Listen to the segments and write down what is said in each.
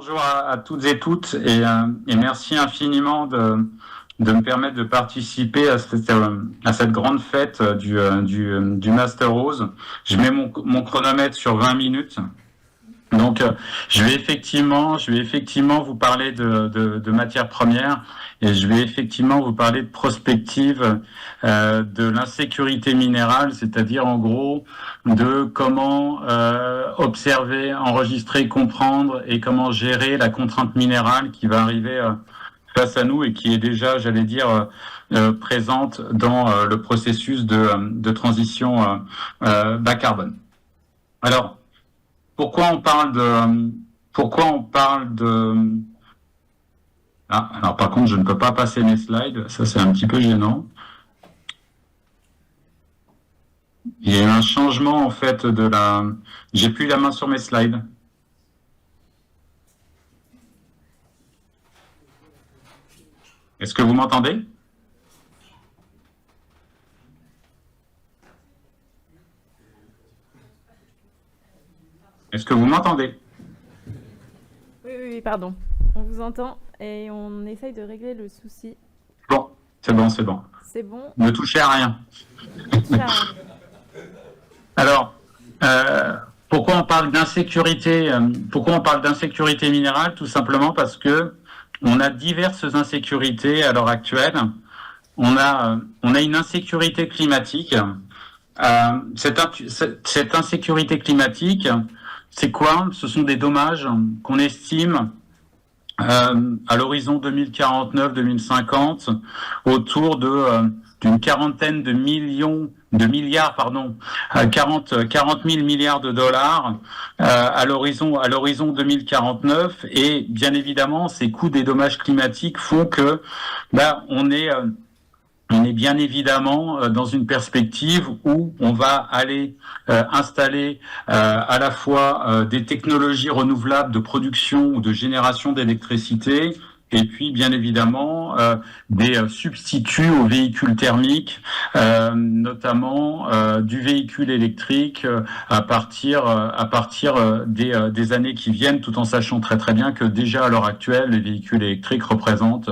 bonjour à toutes et toutes et merci infiniment de me permettre de participer à cette grande fête du Master Rose. Je mets mon chronomètre sur 20 minutes. Donc, je vais effectivement vous parler de matières premières et je vais effectivement vous parler de prospective de l'insécurité minérale, c'est-à-dire en gros de comment observer, enregistrer, comprendre et comment gérer la contrainte minérale qui va arriver face à nous et qui est déjà, j'allais dire, présente dans le processus de transition bas carbone. Alors, pourquoi on parle de alors par contre je ne peux pas passer mes slides, ça c'est un petit peu gênant. Il y a eu un changement en fait j'ai plus la main sur mes slides. Est-ce que vous m'entendez? Est-ce que vous m'entendez? Oui, pardon. On vous entend et on essaye de régler le souci. Bon, c'est bon, c'est bon. C'est bon. Ne touchez à rien. Ciao. Alors, pourquoi on parle d'insécurité minérale? Tout simplement parce que on a diverses insécurités à l'heure actuelle. On a une insécurité climatique. Cette insécurité climatique, c'est quoi? Ce sont des dommages qu'on estime à l'horizon 2049-2050 autour d'une quarantaine de milliards, 40 000 milliards de dollars à l'horizon 2049. Et bien évidemment, ces coûts des dommages climatiques font que on est bien évidemment dans une perspective où on va aller installer à la fois des technologies renouvelables de production ou de génération d'électricité, et puis bien évidemment des substituts aux véhicules thermiques, notamment du véhicule électrique à partir des années qui viennent, tout en sachant très très bien que déjà à l'heure actuelle, les véhicules électriques représentent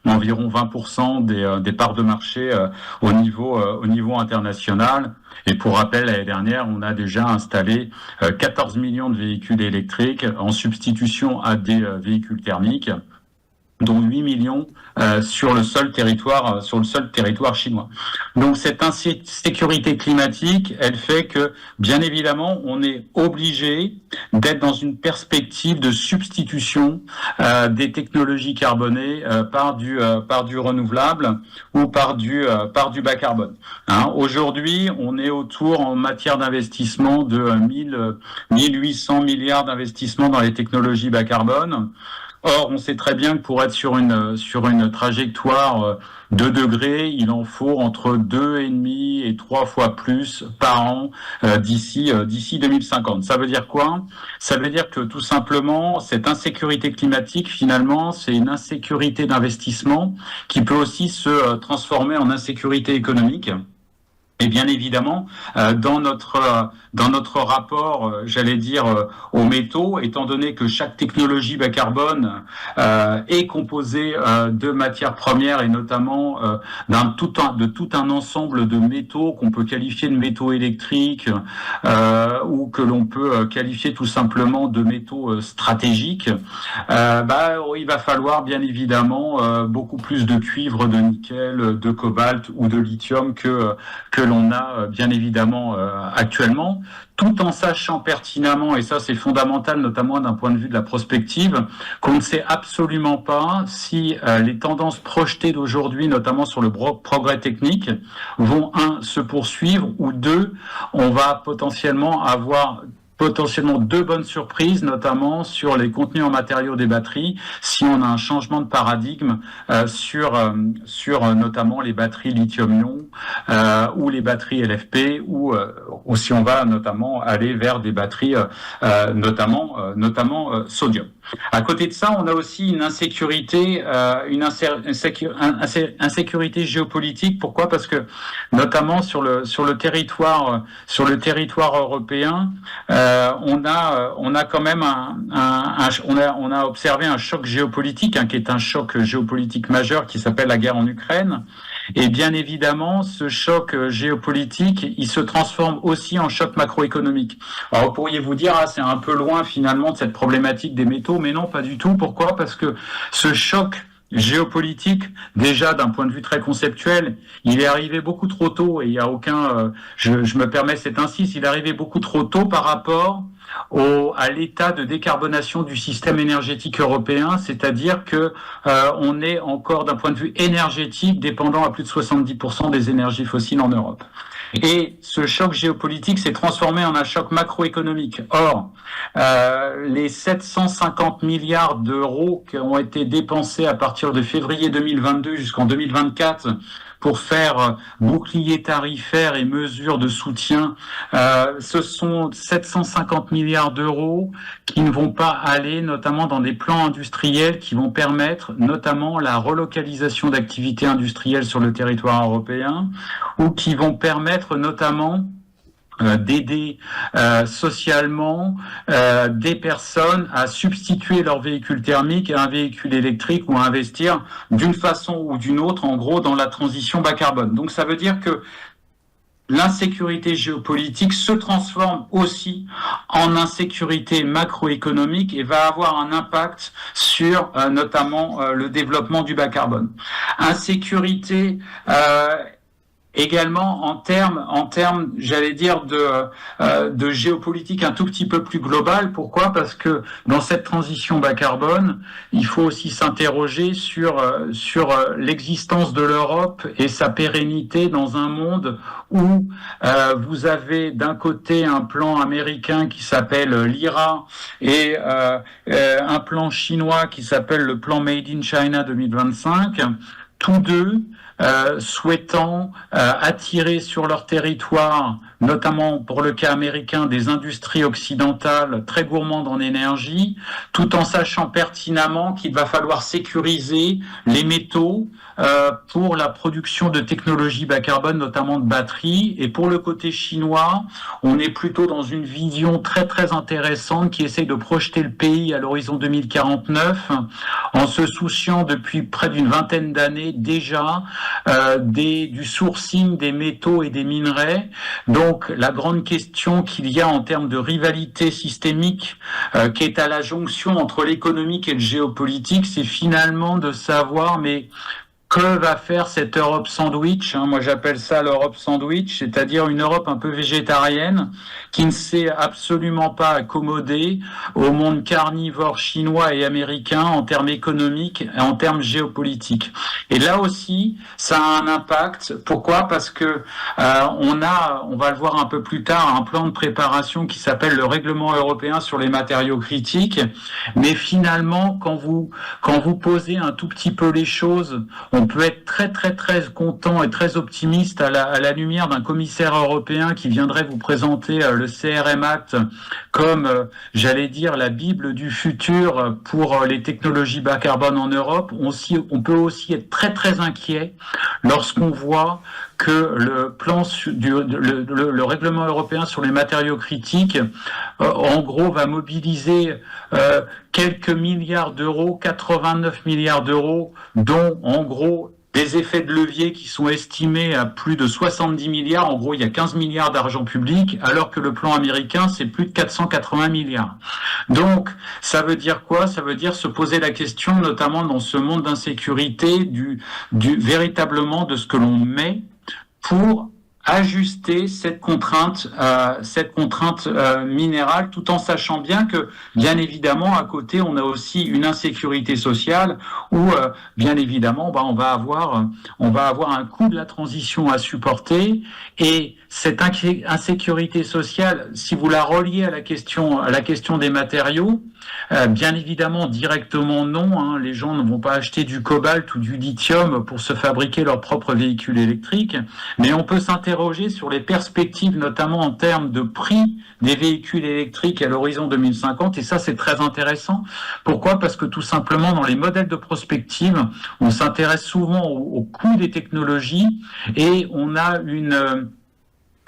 environ 20% des parts de marché au niveau international. Et pour rappel, l'année dernière, on a déjà installé 14 millions de véhicules électriques en substitution à des véhicules thermiques, dont 8 millions sur le seul territoire chinois. Donc cette insécurité climatique, elle fait que bien évidemment, on est obligé d'être dans une perspective de substitution des technologies carbonées par du renouvelable ou par du bas carbone. Aujourd'hui, on est autour en matière d'investissement de 1800 milliards d'investissements dans les technologies bas carbone. Or, on sait très bien que pour être sur une trajectoire de degrés, il en faut entre 2,5 et 3 fois plus par an d'ici 2050. Ça veut dire quoi? Ça veut dire que tout simplement, cette insécurité climatique, finalement, c'est une insécurité d'investissement qui peut aussi se transformer en insécurité économique. Et bien évidemment, dans notre rapport, j'allais dire, aux métaux, étant donné que chaque technologie bas carbone est composée de matières premières et notamment de tout un ensemble de métaux qu'on peut qualifier de métaux électriques ou que l'on peut qualifier tout simplement de métaux stratégiques, il va falloir bien évidemment beaucoup plus de cuivre, de nickel, de cobalt ou de lithium que l'on a bien évidemment actuellement, tout en sachant pertinemment, et ça c'est fondamental notamment d'un point de vue de la prospective, qu'on ne sait absolument pas si les tendances projetées d'aujourd'hui, notamment sur le progrès technique, vont se poursuivre, ou deux, on va potentiellement avoir deux bonnes surprises, notamment sur les contenus en matériaux des batteries, si on a un changement de paradigme sur notamment les batteries lithium-ion ou les batteries LFP, ou si on va notamment aller vers des batteries notamment sodium. À côté de ça, on a aussi une insécurité, insécurité géopolitique. Pourquoi? Parce que notamment sur le territoire européen, on a quand même on a observé un choc géopolitique, qui est un choc géopolitique majeur qui s'appelle la guerre en Ukraine. Et bien évidemment, ce choc géopolitique, il se transforme aussi en choc macroéconomique. Alors, vous pourriez vous dire, c'est un peu loin finalement de cette problématique des métaux, mais non, pas du tout. Pourquoi? Parce que ce choc géopolitique, déjà d'un point de vue très conceptuel, il est arrivé beaucoup trop tôt, et il n'y a aucun, je me permets cette insiste, il est arrivé beaucoup trop tôt par rapport à l'état de décarbonation du système énergétique européen, c'est-à-dire que on est encore d'un point de vue énergétique dépendant à plus de 70% des énergies fossiles en Europe. Et ce choc géopolitique s'est transformé en un choc macroéconomique. Or, les 750 milliards d'euros qui ont été dépensés à partir de février 2022 jusqu'en 2024 pour faire bouclier tarifaire et mesures de soutien, ce sont 750 milliards d'euros qui ne vont pas aller notamment dans des plans industriels qui vont permettre notamment la relocalisation d'activités industrielles sur le territoire européen, ou qui vont permettre notamment d'aider socialement des personnes à substituer leur véhicule thermique à un véhicule électrique, ou à investir d'une façon ou d'une autre, en gros, dans la transition bas carbone. Donc ça veut dire que l'insécurité géopolitique se transforme aussi en insécurité macroéconomique et va avoir un impact sur notamment le développement du bas carbone. Insécurité également en termes, j'allais dire, de géopolitique un tout petit peu plus globale. Pourquoi? Parce que dans cette transition bas carbone, il faut aussi s'interroger sur l'existence de l'Europe et sa pérennité dans un monde où vous avez d'un côté un plan américain qui s'appelle l'IRA et un plan chinois qui s'appelle le plan Made in China 2025, tous deux souhaitant attirer sur leur territoire, notamment pour le cas américain, des industries occidentales très gourmandes en énergie, tout en sachant pertinemment qu'il va falloir sécuriser les métaux pour la production de technologies bas carbone, notamment de batteries. Et pour le côté chinois, on est plutôt dans une vision très très intéressante qui essaye de projeter le pays à l'horizon 2049 en se souciant depuis près d'une vingtaine d'années déjà du sourcing des métaux et des minerais. Donc la grande question qu'il y a en termes de rivalité systémique qui est à la jonction entre l'économique et le géopolitique, c'est finalement de savoir que va faire cette Europe sandwich? Moi, j'appelle ça l'Europe sandwich, c'est-à-dire une Europe un peu végétarienne qui ne s'est absolument pas accommodée au monde carnivore chinois et américain en termes économiques et en termes géopolitiques. Et là aussi, ça a un impact. Pourquoi? Parce que on va le voir un peu plus tard, un plan de préparation qui s'appelle le règlement européen sur les matériaux critiques. Mais finalement, quand vous posez un tout petit peu les choses, on peut être très très très content et très optimiste à la lumière d'un commissaire européen qui viendrait vous présenter le CRM Act comme, j'allais dire, la Bible du futur pour les technologies bas carbone en Europe. On peut aussi être très très inquiet lorsqu'on voit que le plan le règlement européen sur les matériaux critiques, en gros, va mobiliser quelques milliards d'euros, 89 milliards d'euros, dont en gros des effets de levier qui sont estimés à plus de 70 milliards. En gros, il y a 15 milliards d'argent public, alors que le plan américain, c'est plus de 480 milliards. Donc, ça veut dire quoi? Ça veut dire se poser la question, notamment dans ce monde d'insécurité, véritablement de ce que l'on met pour ajuster cette contrainte minérale, tout en sachant bien que, bien évidemment, à côté, on a aussi une insécurité sociale où, bien évidemment, on va avoir un coût de la transition à supporter, et cette insécurité sociale, si vous la reliez à la question des matériaux, bien évidemment, directement non. Hein, les gens ne vont pas acheter du cobalt ou du lithium pour se fabriquer leur propre véhicule électrique. Mais on peut s'interroger sur les perspectives, notamment en termes de prix des véhicules électriques à l'horizon 2050. Et ça, c'est très intéressant. Pourquoi ? Parce que tout simplement, dans les modèles de prospective, on s'intéresse souvent au coût des technologies et on a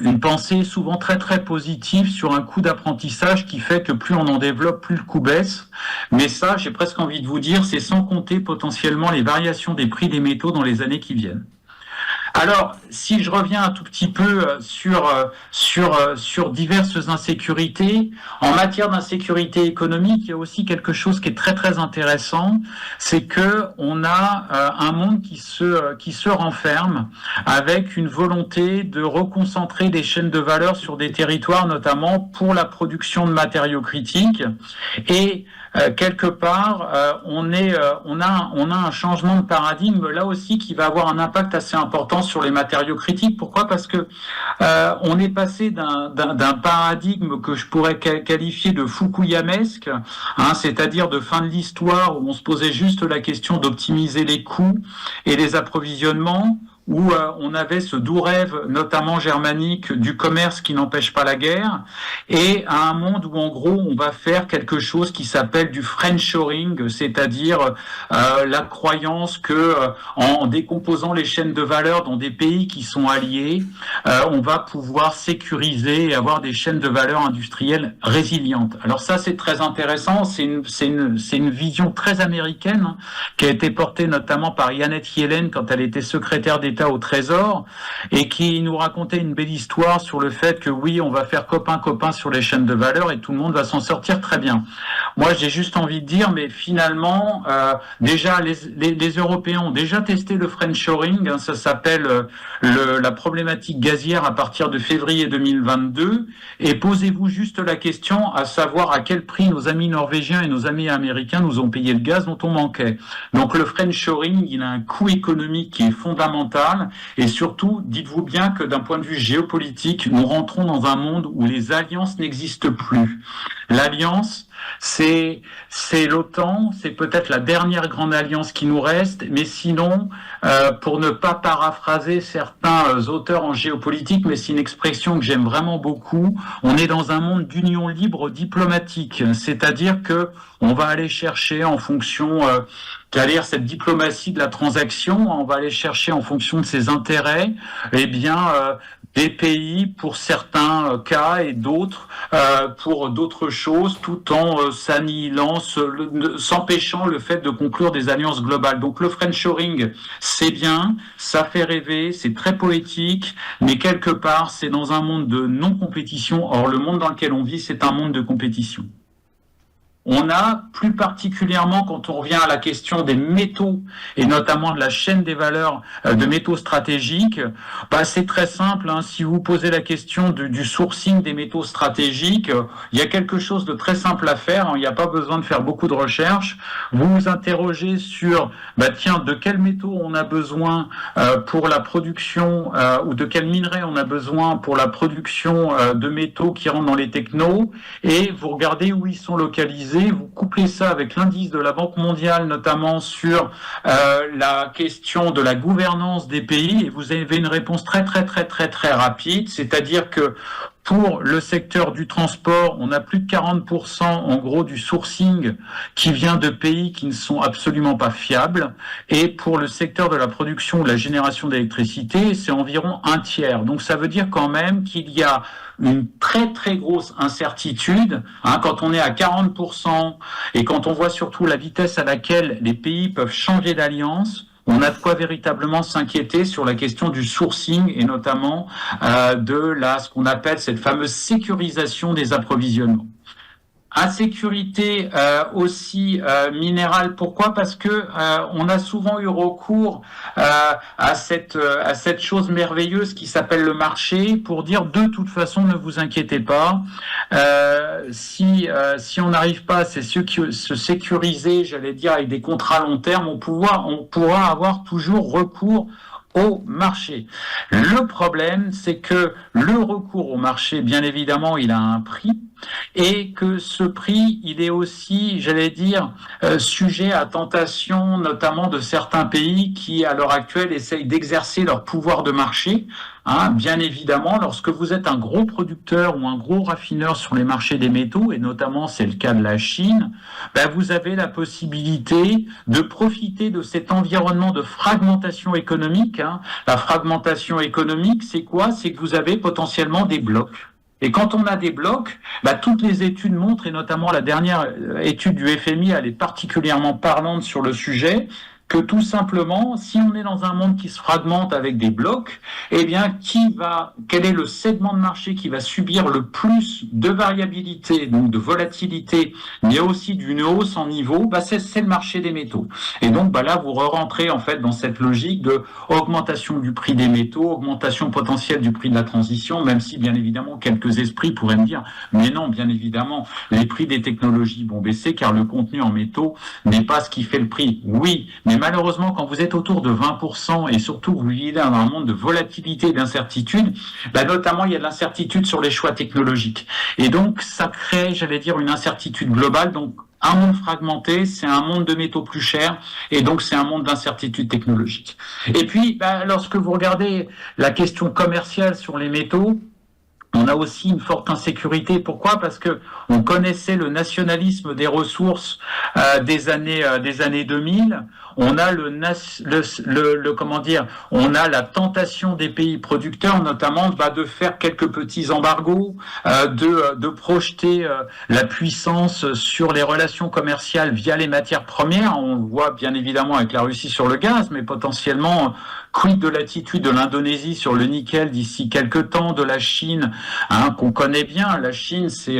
une pensée souvent très très positive sur un coût d'apprentissage qui fait que plus on en développe, plus le coût baisse. Mais ça, j'ai presque envie de vous dire, c'est sans compter potentiellement les variations des prix des métaux dans les années qui viennent. Alors, si je reviens un tout petit peu sur diverses insécurités, en matière d'insécurité économique, il y a aussi quelque chose qui est très très intéressant, c'est que on a un monde qui se renferme avec une volonté de reconcentrer des chaînes de valeur sur des territoires, notamment pour la production de matériaux critiques. Et quelque part, on a un changement de paradigme là aussi qui va avoir un impact assez important sur les matériaux critiques. Pourquoi ? Parce que on est passé d'un paradigme que je pourrais qualifier de fukuyamesque, hein, c'est-à-dire de fin de l'histoire où on se posait juste la question d'optimiser les coûts et les approvisionnements, où on avait ce doux rêve, notamment germanique, du commerce qui n'empêche pas la guerre, et à un monde où, en gros, on va faire quelque chose qui s'appelle du friendshoring, c'est-à-dire la croyance que, en décomposant les chaînes de valeur dans des pays qui sont alliés, on va pouvoir sécuriser et avoir des chaînes de valeur industrielles résilientes. Alors ça, c'est très intéressant, c'est une vision très américaine, hein, qui a été portée notamment par Janet Yellen quand elle était secrétaire d'État au Trésor, et qui nous racontait une belle histoire sur le fait que oui, on va faire copain-copain sur les chaînes de valeur et tout le monde va s'en sortir très bien. Moi, j'ai juste envie de dire, mais finalement, déjà, les Européens ont déjà testé le friendshoring, hein, ça s'appelle la problématique gazière à partir de février 2022, et posez-vous juste la question à savoir à quel prix nos amis norvégiens et nos amis américains nous ont payé le gaz dont on manquait. Donc le friendshoring, il a un coût économique qui est fondamental. Et surtout, dites-vous bien que d'un point de vue géopolitique, nous rentrons dans un monde où les alliances n'existent plus. L'alliance, c'est l'OTAN, c'est peut-être la dernière grande alliance qui nous reste, mais sinon, pour ne pas paraphraser certains auteurs en géopolitique, mais c'est une expression que j'aime vraiment beaucoup, on est dans un monde d'union libre diplomatique, c'est-à-dire que on va aller chercher en fonction, c'est-à-dire cette diplomatie de la transaction, on va aller chercher en fonction de ses intérêts, eh bien, des pays pour certains cas et d'autres pour d'autres choses, tout en s'annihilant, s'empêchant le fait de conclure des alliances globales. Donc le friendshoring, c'est bien, ça fait rêver, c'est très poétique, mais quelque part, c'est dans un monde de non-compétition. Or, le monde dans lequel on vit, c'est un monde de compétition. On a, plus particulièrement quand on revient à la question des métaux, et notamment de la chaîne des valeurs de métaux stratégiques, c'est très simple, hein, si vous posez la question du sourcing des métaux stratégiques, il y a quelque chose de très simple à faire, hein, il n'y a pas besoin de faire beaucoup de recherches. Vous vous interrogez sur, de quels métaux on a besoin pour la production, ou de quels minerais on a besoin pour la production de métaux qui rentrent dans les technos, et vous regardez où ils sont localisés. Vous couplez ça avec l'indice de la Banque mondiale, notamment sur la question de la gouvernance des pays, et vous avez une réponse très très très très très rapide, c'est-à-dire que pour le secteur du transport, on a plus de 40% en gros du sourcing qui vient de pays qui ne sont absolument pas fiables. Et pour le secteur de la production ou de la génération d'électricité, c'est environ un tiers. Donc ça veut dire quand même qu'il y a une très très grosse incertitude, hein, quand on est à 40% et quand on voit surtout la vitesse à laquelle les pays peuvent changer d'alliance. On a de quoi véritablement s'inquiéter sur la question du sourcing et notamment ce qu'on appelle cette fameuse sécurisation des approvisionnements. Insécurité aussi minérale. Pourquoi ? Parce que on a souvent eu recours à cette chose merveilleuse qui s'appelle le marché pour dire de toute façon ne vous inquiétez pas. Si on n'arrive pas à se sécuriser, j'allais dire avec des contrats long terme, on pourra avoir toujours recours au marché. Le problème, c'est que le recours au marché, bien évidemment, il a un prix, et que ce prix, il est aussi, j'allais dire, sujet à tentation, notamment de certains pays qui, à l'heure actuelle, essayent d'exercer leur pouvoir de marché. Bien évidemment, lorsque vous êtes un gros producteur ou un gros raffineur sur les marchés des métaux, et notamment c'est le cas de la Chine, vous avez la possibilité de profiter de cet environnement de fragmentation économique. La fragmentation économique, c'est quoi? C'est que vous avez potentiellement des blocs. Et quand on a des blocs, toutes les études montrent, et notamment la dernière étude du FMI, elle est particulièrement parlante sur le sujet, que tout simplement, si on est dans un monde qui se fragmente avec des blocs, quel est le segment de marché qui va subir le plus de variabilité, donc de volatilité, mais aussi d'une hausse en niveau, c'est le marché des métaux. Et donc, là, vous rentrez en fait dans cette logique de augmentation du prix des métaux, augmentation potentielle du prix de la transition, même si, bien évidemment, quelques esprits pourraient me dire, mais non, bien évidemment, les prix des technologies vont baisser car le contenu en métaux n'est pas ce qui fait le prix. Oui, mais malheureusement, quand vous êtes autour de 20% et surtout vous vivez dans un monde de volatilité et d'incertitude, notamment il y a de l'incertitude sur les choix technologiques. Et donc, ça crée, j'allais dire, une incertitude globale. Donc, un monde fragmenté, c'est un monde de métaux plus chers et donc c'est un monde d'incertitude technologique. Et puis, lorsque vous regardez la question commerciale sur les métaux, on a aussi une forte insécurité. Pourquoi? Parce que on connaissait le nationalisme des ressources des années 2000. On a on a la tentation des pays producteurs, notamment, de faire quelques petits embargos, de projeter la puissance sur les relations commerciales via les matières premières. On le voit bien évidemment avec la Russie sur le gaz, mais potentiellement, quid de l'attitude de l'Indonésie sur le nickel d'ici quelques temps, de la Chine, qu'on connaît bien. La Chine, c'est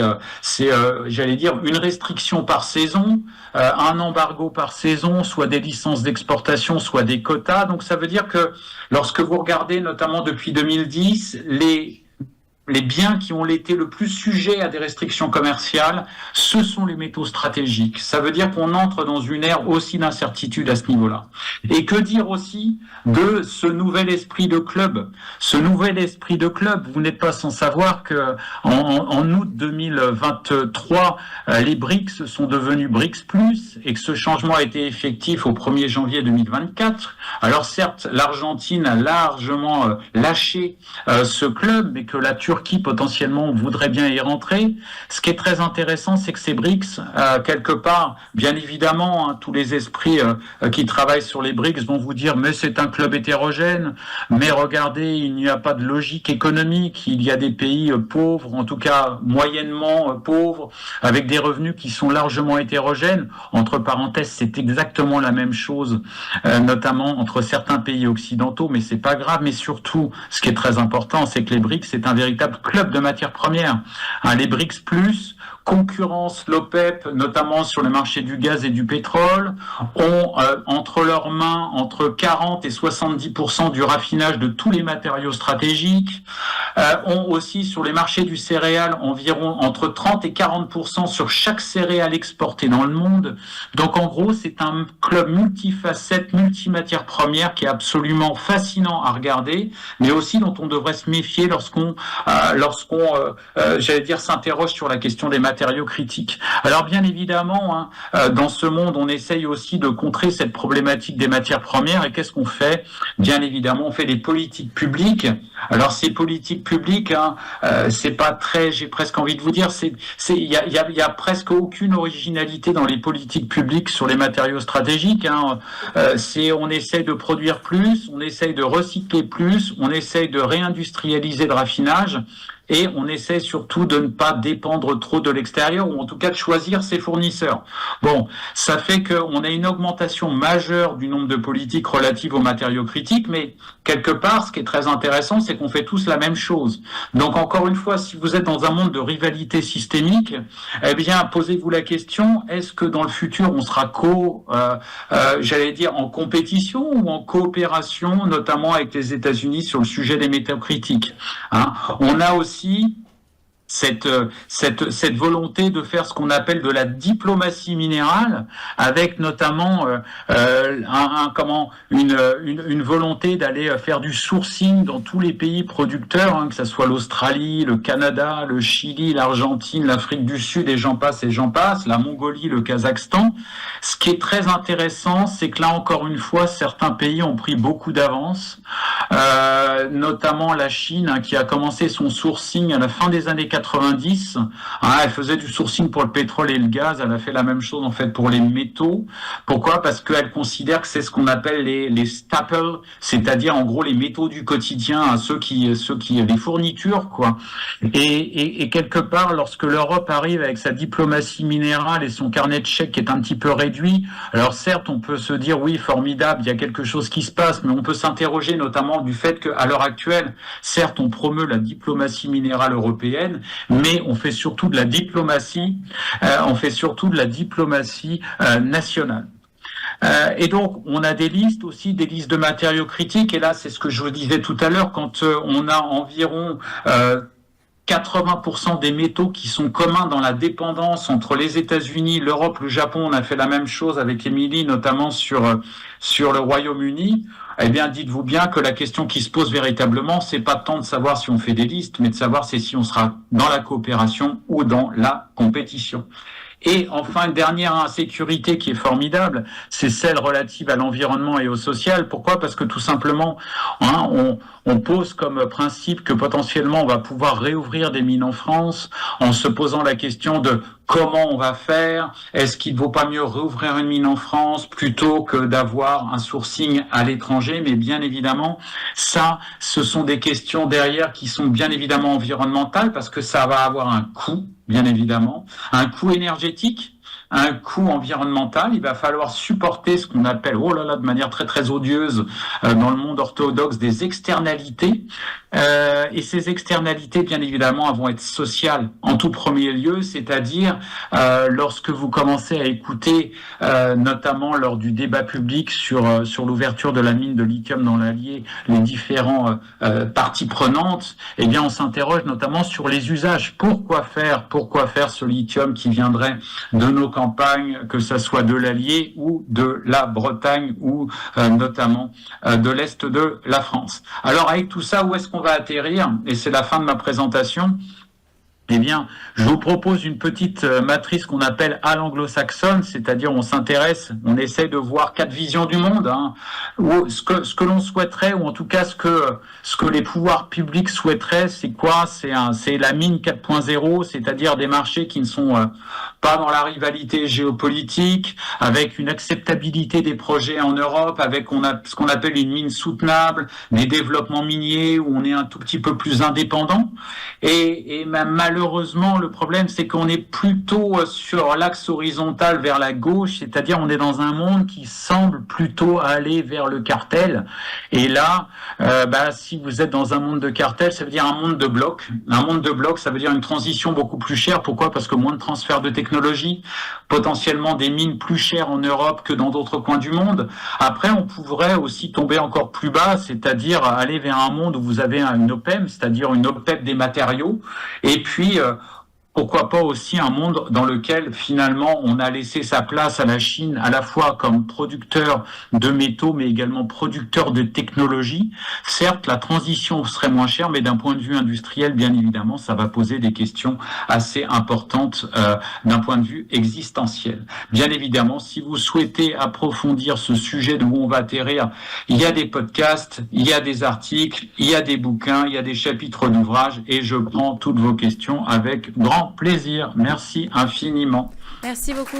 j'allais dire, une restriction par saison, un embargo par saison, soit des licences d'exportation, soit des quotas. Donc ça veut dire que lorsque vous regardez, notamment depuis 2010, les biens qui ont été le plus sujets à des restrictions commerciales, ce sont les métaux stratégiques. Ça veut dire qu'on entre dans une ère aussi d'incertitude à ce niveau-là. Et que dire aussi de ce nouvel esprit de club? Ce nouvel esprit de club, vous n'êtes pas sans savoir que en août 2023, les BRICS sont devenus BRICS+, et que ce changement a été effectif au 1er janvier 2024. Alors certes, l'Argentine a largement lâché ce club, mais que la Turquie potentiellement voudrait bien y rentrer. Ce qui est très intéressant, c'est que ces BRICS, quelque part, bien évidemment, tous les esprits qui travaillent sur les BRICS vont vous dire, mais c'est un club hétérogène, mais regardez, il n'y a pas de logique économique, il y a des pays pauvres, en tout cas moyennement pauvres, avec des revenus qui sont largement hétérogènes. Entre parenthèses, c'est exactement la même chose, notamment entre certains pays occidentaux, mais c'est pas grave. Mais surtout, ce qui est très important, c'est que les BRICS, c'est un véritable club de matières premières. Les BRICS+, concurrence l'OPEP, notamment sur le marché du gaz et du pétrole, ont entre leurs mains entre 40 et 70% du raffinage de tous les matériaux stratégiques, ont aussi sur les marchés du céréal environ entre 30 et 40% sur chaque céréale exportée dans le monde. Donc en gros, c'est un club multifacette, multimatières premières qui est absolument fascinant à regarder, mais aussi dont on devrait se méfier lorsqu'on j'allais dire, s'interroge sur la question des matériaux critiques. Alors bien évidemment, dans ce monde, on essaye aussi de contrer cette problématique des matières premières. Et qu'est-ce qu'on fait? Bien évidemment, on fait des politiques publiques. Alors ces politiques publiques, c'est pas très, j'ai presque envie de vous dire, il y a presque aucune originalité dans les politiques publiques sur les matériaux stratégiques. On essaye de produire plus, on essaye de recycler plus, on essaye de réindustrialiser le raffinage. Et on essaie surtout de ne pas dépendre trop de l'extérieur, ou en tout cas de choisir ses fournisseurs. Bon, ça fait qu'on a une augmentation majeure du nombre de politiques relatives aux matériaux critiques, mais quelque part, ce qui est très intéressant, c'est qu'on fait tous la même chose. Donc encore une fois, si vous êtes dans un monde de rivalité systémique, eh bien, posez-vous la question, est-ce que dans le futur, on sera j'allais dire, en compétition ou en coopération, notamment avec les États-Unis sur le sujet des métaux critiques, On a aussi cette volonté de faire ce qu'on appelle de la diplomatie minérale, avec notamment une volonté d'aller faire du sourcing dans tous les pays producteurs, hein, que ce soit l'Australie, le Canada, le Chili, l'Argentine, l'Afrique du Sud, et j'en passe, la Mongolie, le Kazakhstan. Ce qui est très intéressant, c'est que là encore une fois, certains pays ont pris beaucoup d'avance, notamment la Chine, hein, qui a commencé son sourcing à la fin des années 90. Elle faisait du sourcing pour le pétrole et le gaz. Elle a fait la même chose en fait pour les métaux. Pourquoi ? Parce qu'elle considère que c'est ce qu'on appelle les staples, c'est-à-dire en gros les métaux du quotidien, hein, les fournitures, quoi. Et quelque part, lorsque l'Europe arrive avec sa diplomatie minérale et son carnet de chèques qui est un petit peu réduit, alors certes, on peut se dire oui, formidable, il y a quelque chose qui se passe, mais on peut s'interroger notamment du fait qu'à l'heure actuelle, certes, on promeut la diplomatie minérale européenne, mais on fait surtout de la diplomatie, nationale. Et donc, on a des listes aussi, des listes de matériaux critiques. Et là, c'est ce que je vous disais tout à l'heure, quand on a environ 80% des métaux qui sont communs dans la dépendance entre les États-Unis, l'Europe, le Japon. On a fait la même chose avec Émilie, notamment sur le Royaume-Uni. Eh bien, dites-vous bien que la question qui se pose véritablement, c'est pas tant de savoir si on fait des listes, mais de savoir si on sera dans la coopération ou dans la compétition. Et enfin, une dernière insécurité qui est formidable, c'est celle relative à l'environnement et au social. Pourquoi ? Parce que tout simplement, on pose comme principe que potentiellement on va pouvoir réouvrir des mines en France en se posant la question de comment on va faire. Est-ce qu'il ne vaut pas mieux réouvrir une mine en France plutôt que d'avoir un sourcing à l'étranger ? Mais bien évidemment, ça, ce sont des questions derrière qui sont bien évidemment environnementales parce que ça va avoir un coût, bien évidemment, un coût énergétique, un coût environnemental. Il va falloir supporter ce qu'on appelle, de manière très très odieuse dans le monde orthodoxe, des externalités. Et ces externalités, bien évidemment, vont être sociales en tout premier lieu, c'est-à-dire lorsque vous commencez à écouter, notamment lors du débat public sur l'ouverture de la mine de lithium dans l'Allier, les différents parties prenantes, eh bien, on s'interroge notamment sur les usages. Pourquoi faire ce lithium qui viendrait de nos campagnes, que ça soit de l'Allier ou de la Bretagne ou notamment de l'Est de la France. Alors, avec tout ça, où est-ce qu'on va atterrir ? Et c'est la fin de ma présentation. Eh bien, je vous propose une petite matrice qu'on appelle à l'anglo-saxonne, c'est-à-dire on essaie de voir 4 visions du monde, hein, où ce que l'on souhaiterait, ou en tout cas ce que les pouvoirs publics souhaiteraient, c'est quoi ? C'est la mine 4.0, c'est-à-dire des marchés qui ne sont pas dans la rivalité géopolitique, avec une acceptabilité des projets en Europe, avec ce qu'on appelle une mine soutenable, des développements miniers où on est un tout petit peu plus indépendant. Et malheureusement, le problème, c'est qu'on est plutôt sur l'axe horizontal vers la gauche, c'est-à-dire on est dans un monde qui semble plutôt aller vers le cartel. Et là, si vous êtes dans un monde de cartel, ça veut dire un monde de blocs. Un monde de blocs, ça veut dire une transition beaucoup plus chère. Pourquoi ? Parce que moins de transfert de technologie, potentiellement des mines plus chères en Europe que dans d'autres coins du monde. Après, on pourrait aussi tomber encore plus bas, c'est-à-dire aller vers un monde où vous avez une OPEM, c'est-à-dire une OPEP des matériaux, et puis pourquoi pas aussi un monde dans lequel finalement on a laissé sa place à la Chine à la fois comme producteur de métaux mais également producteur de technologies. Certes, la transition serait moins chère, mais d'un point de vue industriel, bien évidemment, ça va poser des questions assez importantes d'un point de vue existentiel. Bien évidemment, si vous souhaitez approfondir ce sujet de où on va atterrir, il y a des podcasts, il y a des articles, il y a des bouquins, il y a des chapitres d'ouvrages et je prends toutes vos questions avec grand plaisir. Merci infiniment. Merci beaucoup.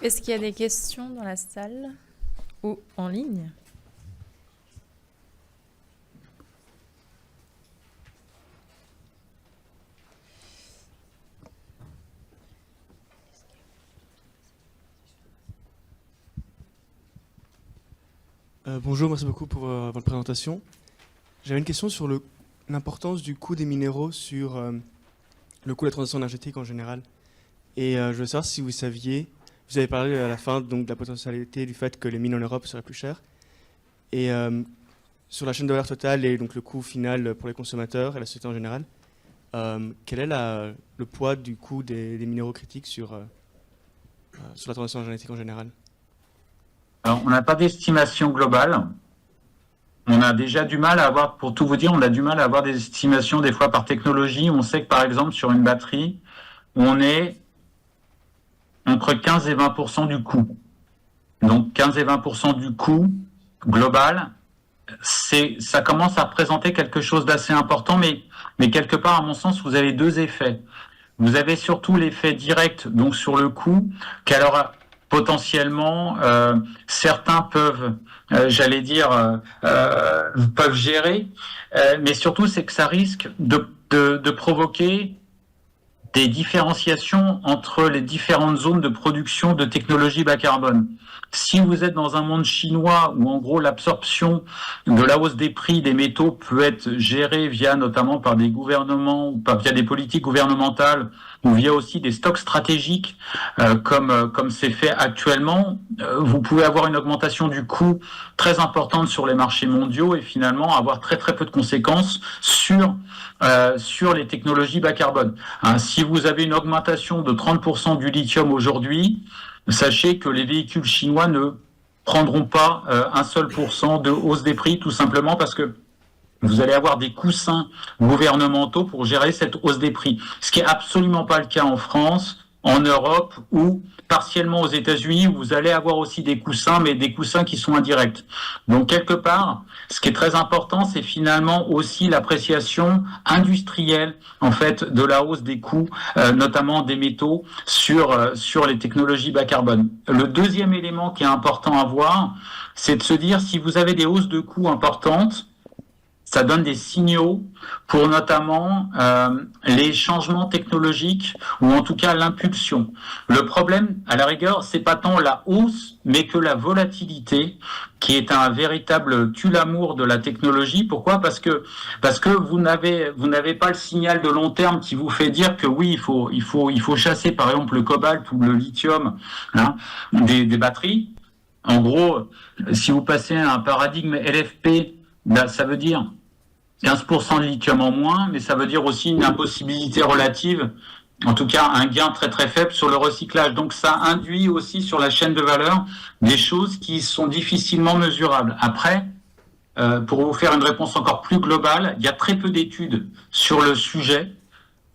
Est-ce qu'il y a des questions dans la salle ou en ligne ? Bonjour, merci beaucoup pour votre présentation. J'avais une question sur l'importance du coût des minéraux sur le coût de la transition énergétique en général. Et je veux savoir si vous saviez, vous avez parlé à la fin donc, de la potentialité du fait que les mines en Europe seraient plus chères. Et sur la chaîne de valeur totale et donc le coût final pour les consommateurs et la société en général, quel est le poids du coût des minéraux critiques sur la transition énergétique en général? Alors, on n'a pas d'estimation globale. On a déjà du mal à avoir, pour tout vous dire, on a du mal à avoir des estimations des fois par technologie. On sait que par exemple sur une batterie, on est entre 15 et 20% du coût. Donc 15 et 20% du coût global, ça commence à représenter quelque chose d'assez important, mais quelque part, à mon sens, vous avez deux effets. Vous avez surtout l'effet direct, donc sur le coût, qu'alors potentiellement certains peuvent, peuvent gérer, mais surtout c'est que ça risque de provoquer des différenciations entre les différentes zones de production de technologies bas carbone. Si vous êtes dans un monde chinois où en gros l'absorption de la hausse des prix des métaux peut être gérée via notamment par des gouvernements ou via des politiques gouvernementales ou via aussi des stocks stratégiques comme c'est fait actuellement, vous pouvez avoir une augmentation du coût très importante sur les marchés mondiaux et finalement avoir très très peu de conséquences sur les technologies bas carbone. Si vous avez une augmentation de 30% du lithium aujourd'hui, sachez que les véhicules chinois ne prendront pas un seul pourcent de hausse des prix, tout simplement parce que vous allez avoir des coussins gouvernementaux pour gérer cette hausse des prix. Ce qui est absolument pas le cas en France, en Europe ou partiellement aux États-Unis, où vous allez avoir aussi des coussins, mais des coussins qui sont indirects. Donc quelque part, ce qui est très important, c'est finalement aussi l'appréciation industrielle en fait de la hausse des coûts, notamment des métaux, sur les technologies bas carbone. Le deuxième élément qui est important à voir, c'est de se dire si vous avez des hausses de coûts importantes, ça donne des signaux pour notamment les changements technologiques ou en tout cas l'impulsion. Le problème, à la rigueur, c'est pas tant la hausse, mais que la volatilité, qui est un véritable tue-l'amour de la technologie. Pourquoi ? Parce que vous n'avez pas le signal de long terme qui vous fait dire que oui, il faut chasser par exemple le cobalt ou le lithium des batteries. En gros, si vous passez à un paradigme LFP, ça veut dire 15% de lithium en moins, mais ça veut dire aussi une impossibilité relative, en tout cas un gain très très faible sur le recyclage. Donc ça induit aussi sur la chaîne de valeur des choses qui sont difficilement mesurables. Après, pour vous faire une réponse encore plus globale, il y a très peu d'études sur le sujet.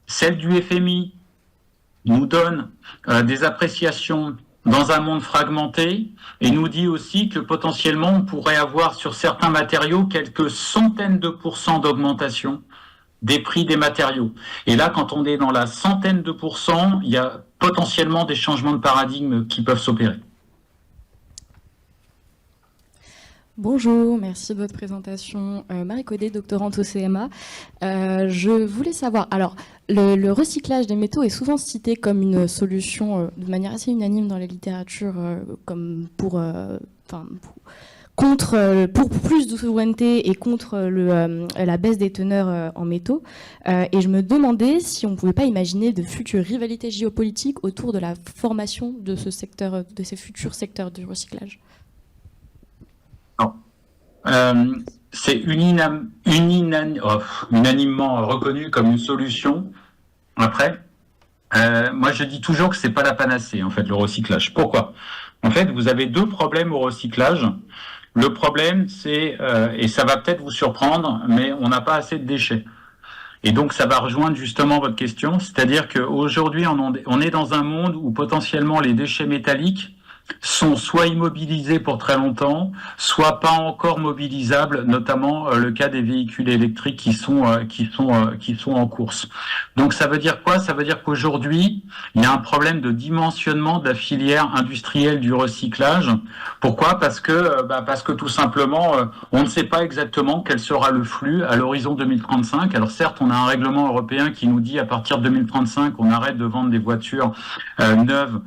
Celle du FMI nous donne des appréciations dans un monde fragmenté et nous dit aussi que potentiellement on pourrait avoir sur certains matériaux quelques centaines de pourcents d'augmentation des prix des matériaux. Et là, quand on est dans la centaine de pourcents, il y a potentiellement des changements de paradigme qui peuvent s'opérer. Bonjour, merci de votre présentation. Marie Codet, doctorante au CMA. Je voulais savoir, alors, le recyclage des métaux est souvent cité comme une solution de manière assez unanime dans les littératures, comme pour plus de souveraineté et contre la baisse des teneurs en métaux. Et je me demandais si on ne pouvait pas imaginer de futures rivalités géopolitiques autour de la formation de ce secteur, de ces futurs secteurs du recyclage. C'est unanimement reconnu comme une solution. Après, moi je dis toujours que c'est pas la panacée en fait le recyclage. Pourquoi ? En fait, vous avez deux problèmes au recyclage. Le problème, c'est et ça va peut-être vous surprendre, mais on n'a pas assez de déchets. Et donc ça va rejoindre justement votre question, c'est-à-dire qu'aujourd'hui on est dans un monde où potentiellement les déchets métalliques sont soit immobilisés pour très longtemps, soit pas encore mobilisables, notamment le cas des véhicules électriques qui sont en course. Donc ça veut dire quoi ? Ça veut dire qu'aujourd'hui, il y a un problème de dimensionnement de la filière industrielle du recyclage. Pourquoi ? Parce que tout simplement, on ne sait pas exactement quel sera le flux à l'horizon 2035. Alors certes, on a un règlement européen qui nous dit à partir de 2035, on arrête de vendre des voitures neuves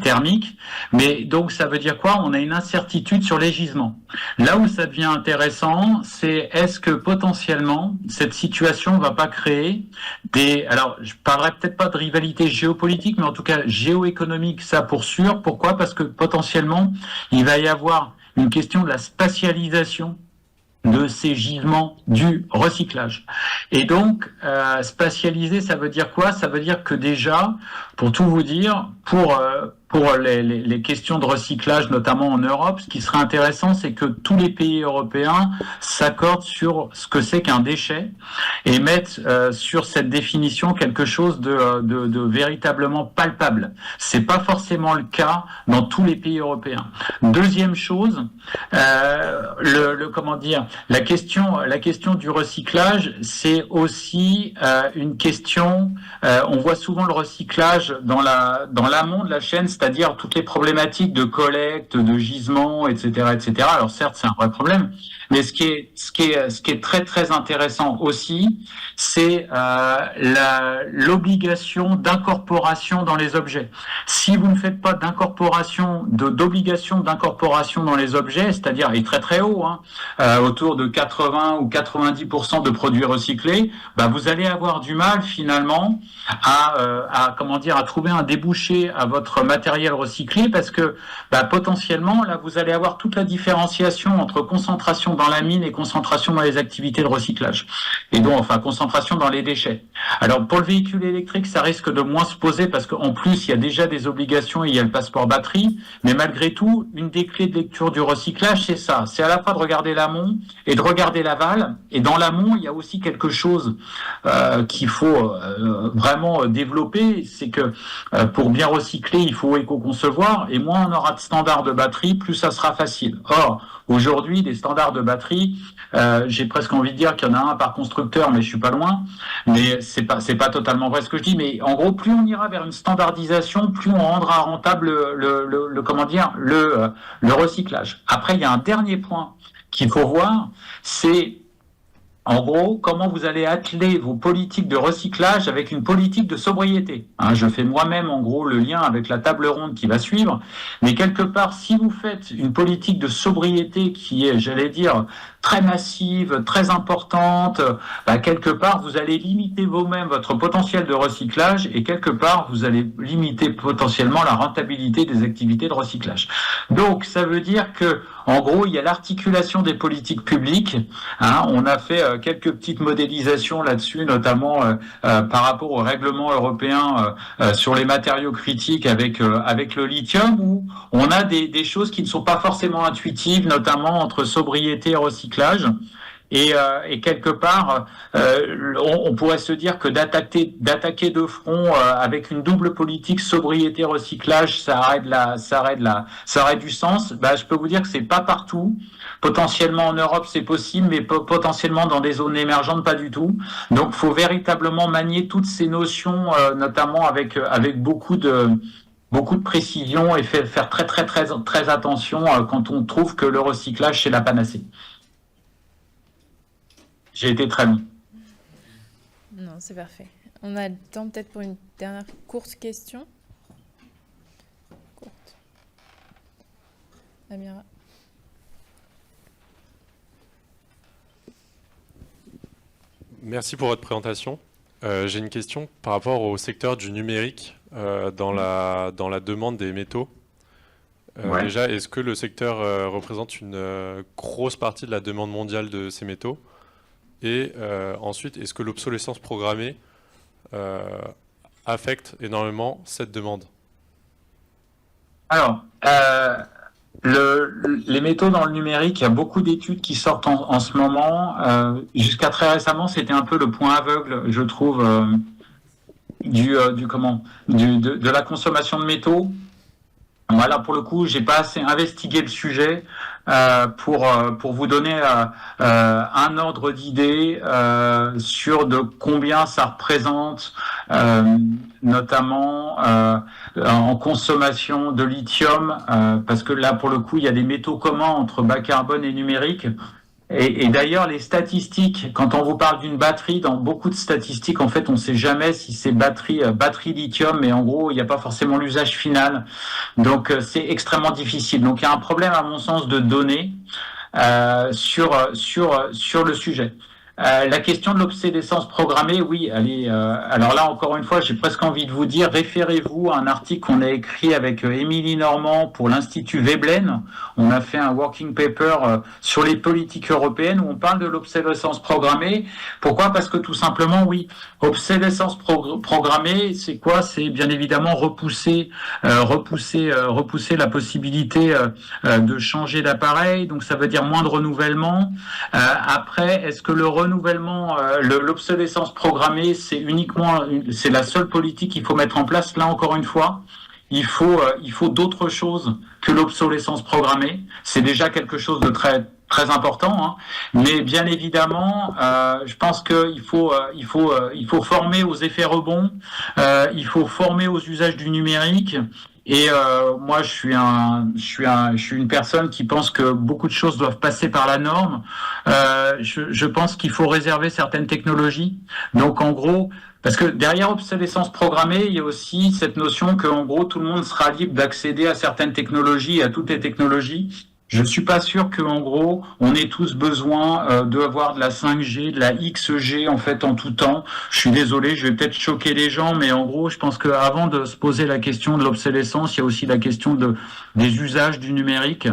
thermiques, mais donc ça veut dire quoi ? On a une incertitude sur les gisements. Là où ça devient intéressant, c'est est-ce que potentiellement cette situation ne va pas créer alors je parlerai peut-être pas de rivalité géopolitique, mais en tout cas géoéconomique, ça pour sûr. Pourquoi ? Parce que potentiellement il va y avoir une question de la spatialisation de ces gisements du recyclage. Et donc, spatialiser, ça veut dire quoi? Ça veut dire que déjà, pour tout vous dire, pour les questions de recyclage, notamment en Europe, ce qui serait intéressant, c'est que tous les pays européens s'accordent sur ce que c'est qu'un déchet et mettent sur cette définition quelque chose de véritablement palpable. C'est pas forcément le cas dans tous les pays européens. Deuxième chose, comment dire, la question du recyclage, c'est aussi une question. On voit souvent le recyclage dans l'amont de la chaîne, c'est-à-dire toutes les problématiques de collecte, de gisement, etc., etc. Alors certes, c'est un vrai problème, mais ce qui est très très intéressant aussi, c'est l'obligation d'incorporation dans les objets. Si vous ne faites pas d'obligation d'incorporation dans les objets, c'est-à-dire est très très haut, autour de 80 ou 90% de produits recyclés, vous allez avoir du mal finalement à trouver un débouché à votre matériel recyclé, parce que potentiellement là vous allez avoir toute la différenciation entre concentration dans la mine et concentration dans les activités de recyclage, et donc concentration dans les déchets. Alors pour le véhicule électrique, ça risque de moins se poser, parce qu'en plus il y a déjà des obligations et il y a le passeport batterie, mais malgré tout, une des clés de lecture du recyclage, c'est ça, c'est à la fois de regarder l'amont et de regarder l'aval. Et dans l'amont, il y a aussi quelque chose qu'il faut vraiment développer, c'est que pour bien recycler, il faut éco-concevoir, et moins on aura de standards de batterie, plus ça sera facile. Or, aujourd'hui, des standards de batterie, j'ai presque envie de dire qu'il y en a un par constructeur, mais je suis pas loin. Mais c'est pas totalement vrai ce que je dis. Mais en gros, plus on ira vers une standardisation, plus on rendra rentable le recyclage. Après, il y a un dernier point qu'il faut voir, c'est en gros comment vous allez atteler vos politiques de recyclage avec une politique de sobriété. Je fais moi-même en gros le lien avec la table ronde qui va suivre, mais quelque part, si vous faites une politique de sobriété qui est, j'allais dire, très massive, très importante, quelque part, vous allez limiter vous-même votre potentiel de recyclage, et quelque part, vous allez limiter potentiellement la rentabilité des activités de recyclage. Donc, ça veut dire que, en gros, il y a l'articulation des politiques publiques. On a fait quelques petites modélisations là-dessus, notamment par rapport au règlement européen sur les matériaux critiques avec le lithium, où on a des choses qui ne sont pas forcément intuitives, notamment entre sobriété et recyclage. Et quelque part, on pourrait se dire que d'attaquer de front avec une double politique sobriété-recyclage, ça aurait du sens. Je peux vous dire que c'est pas partout. Potentiellement en Europe, c'est possible, mais potentiellement dans des zones émergentes, pas du tout. Donc, faut véritablement manier toutes ces notions, notamment avec beaucoup de précision, et faire très très très très attention quand on trouve que le recyclage c'est la panacée. J'ai été très long. Non, c'est parfait. On a le temps peut-être pour une dernière courte question. Courte. Amira. Merci pour votre présentation. J'ai une question par rapport au secteur du numérique dans la demande des métaux. Ouais. Déjà, est-ce que le secteur représente une grosse partie de la demande mondiale de ces métaux ? Et ensuite, est-ce que l'obsolescence programmée affecte énormément cette demande ? Alors, les métaux dans le numérique, il y a beaucoup d'études qui sortent en ce moment. Jusqu'à très récemment, c'était un peu le point aveugle, je trouve, de la consommation de métaux. Voilà, pour le coup, j'ai pas assez investigué le sujet pour vous donner un ordre d'idée sur de combien ça représente, notamment en consommation de lithium, parce que là, pour le coup, il y a des métaux communs entre bas carbone et numérique. Et d'ailleurs, les statistiques, quand on vous parle d'une batterie, dans beaucoup de statistiques, en fait, on ne sait jamais si c'est batterie lithium, mais en gros, il n'y a pas forcément l'usage final. Donc, c'est extrêmement difficile. Donc, il y a un problème, à mon sens, de données sur le sujet. La question de l'obsolescence programmée, oui, elle est. Alors là, encore une fois, j'ai presque envie de vous dire, référez-vous à un article qu'on a écrit avec Émilie Normand pour l'Institut Veblen. On a fait un working paper sur les politiques européennes où on parle de l'obsolescence programmée. Pourquoi ? Parce que tout simplement, oui, obsolescence programmée, c'est quoi ? C'est bien évidemment repousser la possibilité de changer d'appareil. Donc ça veut dire moins de renouvellement. Après, est-ce que le renouvellement, l'obsolescence programmée, c'est la seule politique qu'il faut mettre en place? Là, encore une fois, il faut d'autres choses que l'obsolescence programmée. C'est déjà quelque chose de très très important, hein. Mais bien évidemment, je pense qu'il faut former aux effets rebonds, il faut former aux usages du numérique. Et moi, je suis une personne qui pense que beaucoup de choses doivent passer par la norme. Je pense qu'il faut réserver certaines technologies. Donc, en gros, parce que derrière obsolescence programmée, il y a aussi cette notion que, en gros, tout le monde sera libre d'accéder à certaines technologies, à toutes les technologies. Je suis pas sûr que, en gros, on ait tous besoin d'avoir de la 5G, de la XG en fait en tout temps. Je suis désolé, je vais peut-être choquer les gens, mais en gros, je pense qu'avant de se poser la question de l'obsolescence, il y a aussi la question des usages du numérique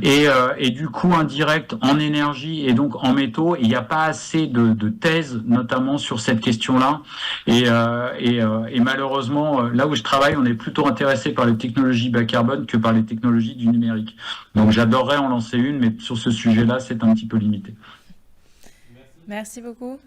et du coût indirect en énergie et donc en métaux. Il n'y a pas assez de thèses, notamment sur cette question-là. Et malheureusement, là où je travaille, on est plutôt intéressé par les technologies bas carbone que par les technologies du numérique. Donc j'adorerais en lancer une, mais sur ce sujet-là, c'est un petit peu limité. Merci beaucoup.